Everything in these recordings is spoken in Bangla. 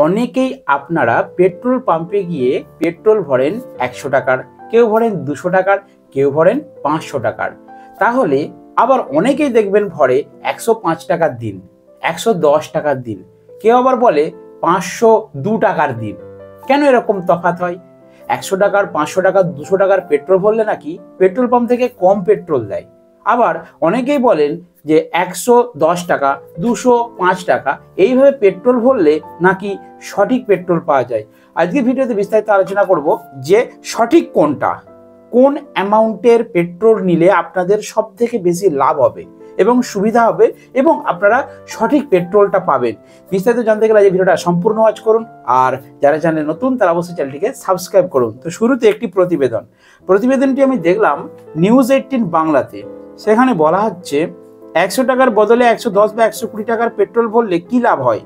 অনেকেই আপনারা পেট্রোল পাম্পে গিয়ে পেট্রোল ভরেন 100 টাকার, কেউ ভরেন 200 টাকার, কেউ ভরেন 500 টাকার। তাহলে আবার অনেকেই দেখবেন ভরে 105 টাকার দিন, 110 টাকার দিন, কেউ আবার বলে 502 টাকার দিন। কেন এরকম তফাৎ হয়? 100 টাকার, 500 টাকার, 200 টাকার পেট্রোল ভরলে নাকি পেট্রোল পাম্প থেকে কম পেট্রোল দেয়। আবার অনেকেই বলেন যে 110 টাকা, 205 টাকা এইভাবে পেট্রোল ভরলে নাকি সঠিক পেট্রোল পাওয়া যায়। আজকের ভিডিওতে বিস্তারিত আলোচনা করব যে সঠিক কোনটা, কোন অ্যামাউন্টের পেট্রোল নিলে আপনাদের সব থেকে বেশি লাভ হবে এবং সুবিধা হবে এবং আপনারা সঠিক পেট্রোলটা পাবেন। বিস্তারিত জানতে গেলে এই ভিডিওটা সম্পূর্ণ ওয়াচ করুন, আর যারা চ্যানেলে নতুন তারা অবশ্যই চ্যানেলটিকে সাবস্ক্রাইব করুন। তো শুরুতে একটি প্রতিবেদনটি আমি দেখলাম নিউজ 18 বাংলাতে। সেখানে বলা হচ্ছে 100 টাকার বদলে 110 বা 120 টাকার পেট্রোল ভরলে কি লাভ হয়,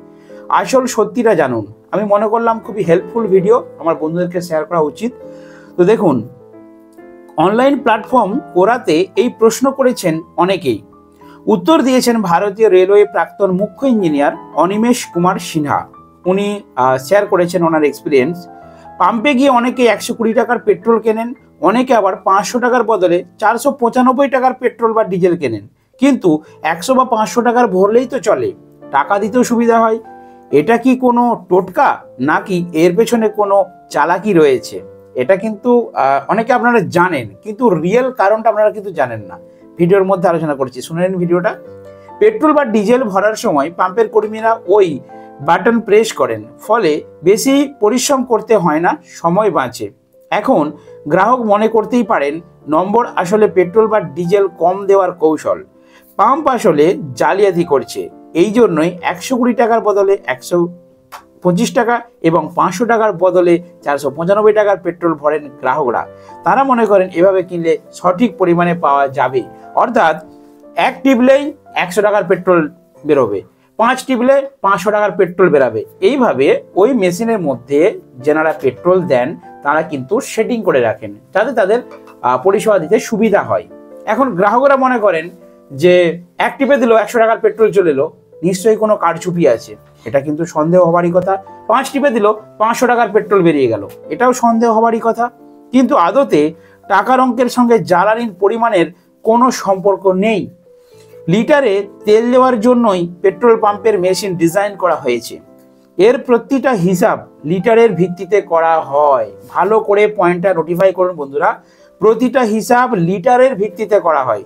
আসল সত্যিটা জানুন। আমি মনে করলাম খুবই হেল্পফুল ভিডিও, আমার বন্ধুদেরকে শেয়ার করা উচিত। তো দেখুন, অনলাইন প্ল্যাটফর্ম ওরাতে এই প্রশ্ন করেছেন অনেকেই। উত্তর দিয়েছেন ভারতীয় রেলওয়ে প্রাক্তন মুখ্য ইঞ্জিনিয়ার অনিমেষ কুমার সিনহা। উনি শেয়ার করেছেন ওনার এক্সপিরিয়েন্স। পাম্পে গিয়ে অনেকে 120 টাকার পেট্রোল কেনেন, অনেকে আবার 500 টাকার বদলে 495 টাকার পেট্রোল বা ডিজেল কেনেন। কিন্তু 100 বা 500 টাকার ভরলেই তো চলে, টাকা দিতেও সুবিধা হয়। এটা কি কোনো টোটকা নাকি এর পেছনে কোনো চালাকি রয়েছে? এটা কিন্তু অনেকে আপনারা জানেন, কিন্তু রিয়েল কারণটা আপনারা কিন্তু জানেন না। ভিডিওর মধ্যে আলোচনা করছি, শুনে নিন ভিডিওটা। পেট্রোল বা ডিজেল ভরার সময় পাম্পের কর্মীরা ওই বাটন প্রেস করেন, ফলে বেশি পরিশ্রম করতে হয় না, সময় বাঁচে। এখন গ্রাহক মনে করতেই পারেন নম্বর আসলে পেট্রোল বা ডিজেল কম দেওয়ার কৌশল। পাম্প আসলে জালিয়াতি করছে। এই জন্যই 120 টাকার বদলে 125 টাকা এবং 500 টাকার বদলে 495 টাকার পেট্রোল ভরেন গ্রাহকরা। তারা মনে করেন এভাবে কিনলে সঠিক পরিমাণে পাওয়া যাবে, অর্থাৎ 1 টিপলেই 100 টাকার পেট্রোল বেরোবে, 5 টিপলে 500 টাকার পেট্রোল বেরাবে। এইভাবে ওই মেশিনের মধ্যে যারা পেট্রোল দেন তারা কিন্তু সেটিং করে রাখেন যাতে তাদের পরিষেবা দিতে সুবিধা হয়। এখন গ্রাহকরা মনে করেন যে 1 টিপে দিল 100 টাকার পেট্রোল চলে এলো, নিশ্চয়ই কোনো কারচুপি আছে। এটা কিন্তু সন্দেহ হবারই কথা। 5 টিপে দিল 500 টাকার পেট্রোল বেরিয়ে গেল, এটাও সন্দেহ হবারই কথা। কিন্তু আদতে টাকার অঙ্কের সঙ্গে জ্বালানির পরিমাণের কোনো সম্পর্ক নেই। লিটারে তেল দেওয়ার জন্যই পেট্রোল পাম্পের মেশিন ডিজাইন করা হয়েছে। এর প্রতিটা হিসাব লিটারের ভিত্তিতে করা হয়। ভালো করে পয়েন্টটা নোটিফাই করুন বন্ধুরা, প্রতিটা হিসাব লিটারের ভিত্তিতে করা হয়।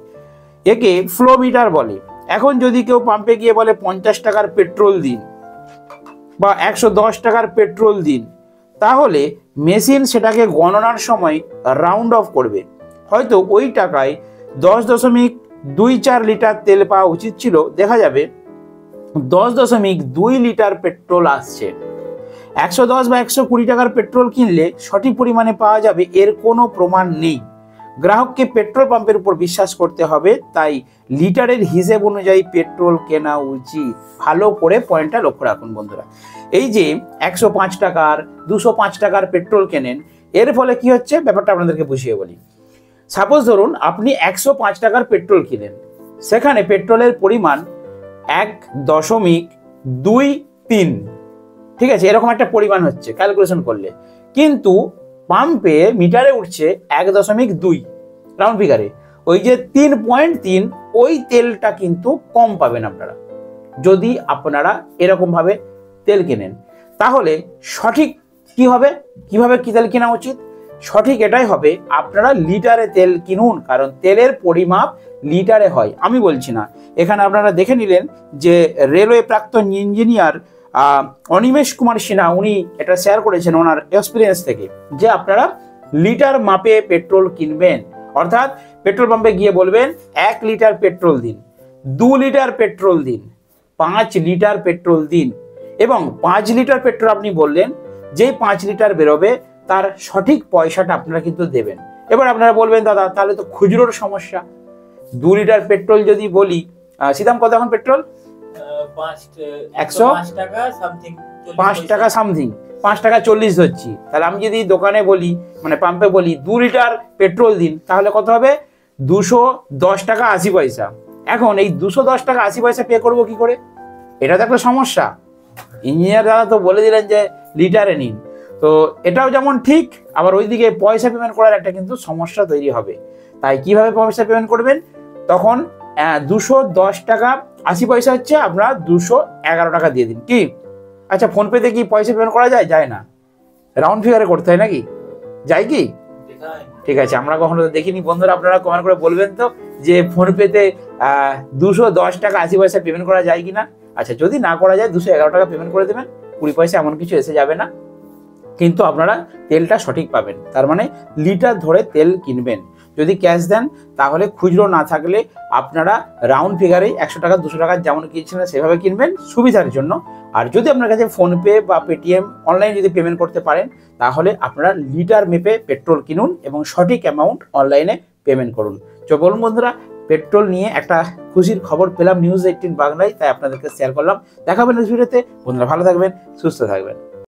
একে ফ্লো মিটার বলে। এখন যদি কেউ পাম্পে গিয়ে বলে 50 টাকার পেট্রোল দিন বা 110 টাকার পেট্রোল দিন, তাহলে মেশিন সেটাকে গণনার সময় রাউন্ড অফ করবে। হয়তো ওই টাকায় 10.24 লিটার তেল পাওয়া উচিত ছিল, দেখা যাবে 10.2 লিটার পেট্রোল আসছে। 110 বা 120 টাকার পেট্রোল কিনলে সঠিক পরিমাণে পাওয়া যাবে এর কোনো প্রমাণ নেই। গ্রাহককে পেট্রোল পাম্পের উপর বিশ্বাস করতে হবে, তাই লিটারের হিসেব অনুযায়ী পেট্রোল কেনা উচিত। ভালো করে পয়েন্টটা লক্ষ্য রাখুন বন্ধুরা। এই যে 105 টাকার, 205 টাকার পেট্রোল কেনেন, এর ফলে কি হচ্ছে ব্যাপারটা আপনাদেরকে বুঝিয়ে বলি। সাপোজ ধরুন আপনি 105 টাকার পেট্রোল কিনেন, সেখানে পেট্রোলের পরিমাণ 1.23, ঠিক আছে, এরকম একটা পরিমাণ হচ্ছে ক্যালকুলেশন করলে। কিন্তু পাম্পে মিটারে উঠছে 1.2 রাউন্ড ফিগারে, ওই যে 3.3, ওই তেলটা কিন্তু কম পাবেন আপনারা যদি আপনারা এরকম ভাবে তেল কেনেন। তাহলে সঠিক কি হবে, কিভাবে কি তেল কেনা উচিত? সঠিক এটাই হবে, আপনারা লিটারে তেল কিনুন, কারণ তেলের পরিমাপ লিটারে হয়। আমি বলছি না, এখানে আপনারা দেখে নিলেন যে রেলওয়ে প্রাক্তন ইঞ্জিনিয়ার অনিমেষ কুমার সিনহা উনি এটা শেয়ার করেছেন ওনার এক্সপিরিয়েন্স থেকে, যে আপনারা লিটার মাপে পেট্রোল কিনবেন। অর্থাৎ পেট্রোল পাম্পে গিয়ে বলবেন 1 লিটার পেট্রোল দিন, 2 লিটার পেট্রোল দিন, 5 লিটার পেট্রোল দিন। এবং 5 লিটার পেট্রোল আপনি বললেন, যেই 5 লিটার বেরোবে তার সঠিক পয়সাটা আপনারা কিন্তু দেবেন। এবার আপনারা বলবেন দাদা তাহলে তো খুচরোর সমস্যা। 2 লিটার পেট্রোল যদি বলি, সীতাম কত এখন পেট্রোল? 105 টাকা সামথিং, 5 টাকা 40 ধরছি। তাহলে আমি যদি দোকানে বলি, মানে পাম্পে বলি 2 লিটার পেট্রোল দিন, তাহলে কত হবে? 210 টাকা 80 পয়সা। এখন এই 210 টাকা 80 পয়সা পে করবো কি করে? এটা তো একটা সমস্যা। ইঞ্জিনিয়ার দাদা তো বলে দিলেন যে লিটারে নিন, তো এটাও যেমন ঠিক, আবার ওইদিকে পয়সা পেমেন্ট করার একটা কিন্তু সমস্যা তৈরি হবে। তাই কিভাবে পয়সা পেমেন্ট করবেন, তখন 210 টাকা 80 পয়সা হচ্ছে, আপনারা 211 টাকা দিয়ে দিন। কি আচ্ছা, ফোনপেতে কি পয়সা পেমেন্ট করা যায়? যায় না, রাউন্ড ফিগারে করতে হয় নাকি? যায় কি? ঠিক আছে, আমরা কখনো তো দেখিনি। বন্ধুরা আপনারা কমেন্ট করে বলবেন তো যে ফোনপেতে 210 টাকা 80 পয়সা পেমেন্ট করা যায় কিনা। আচ্ছা, যদি না করা যায় 211 টাকা পেমেন্ট করে দেবেন, 20 পয়সা এমন কিছু এসে যাবে না, কিন্তু আপনারা তেলটা সঠিক পাবেন। তার মানে লিটার ধরে তেল কিনবেন। যদি ক্যাশ দেন তাহলে খুচরো না থাকলে আপনারা রাউন্ড ফিগারে 100 টাকা 200 টাকা যেমন কিনছিলেন সেভাবে কিনবেন সুবিধার জন্য। আর যদি আপনার কাছে ফোনপে বা পেটিএম অনলাইনে যদি পেমেন্ট করতে পারেন, তাহলে আপনারা লিটার মেপে পেট্রোল কিনুন এবং সঠিক অ্যামাউন্ট অনলাইনে পেমেন্ট করুন। তো বলুন বন্ধুরা, পেট্রোল নিয়ে একটা খুশির খবর পেলাম নিউজ 18 বাংলায়, তাই আপনাদেরকে শেয়ার করলাম। দেখা হবে নেক্সট ভিডিওতে। বন্ধুরা ভালো থাকবেন, সুস্থ থাকবেন।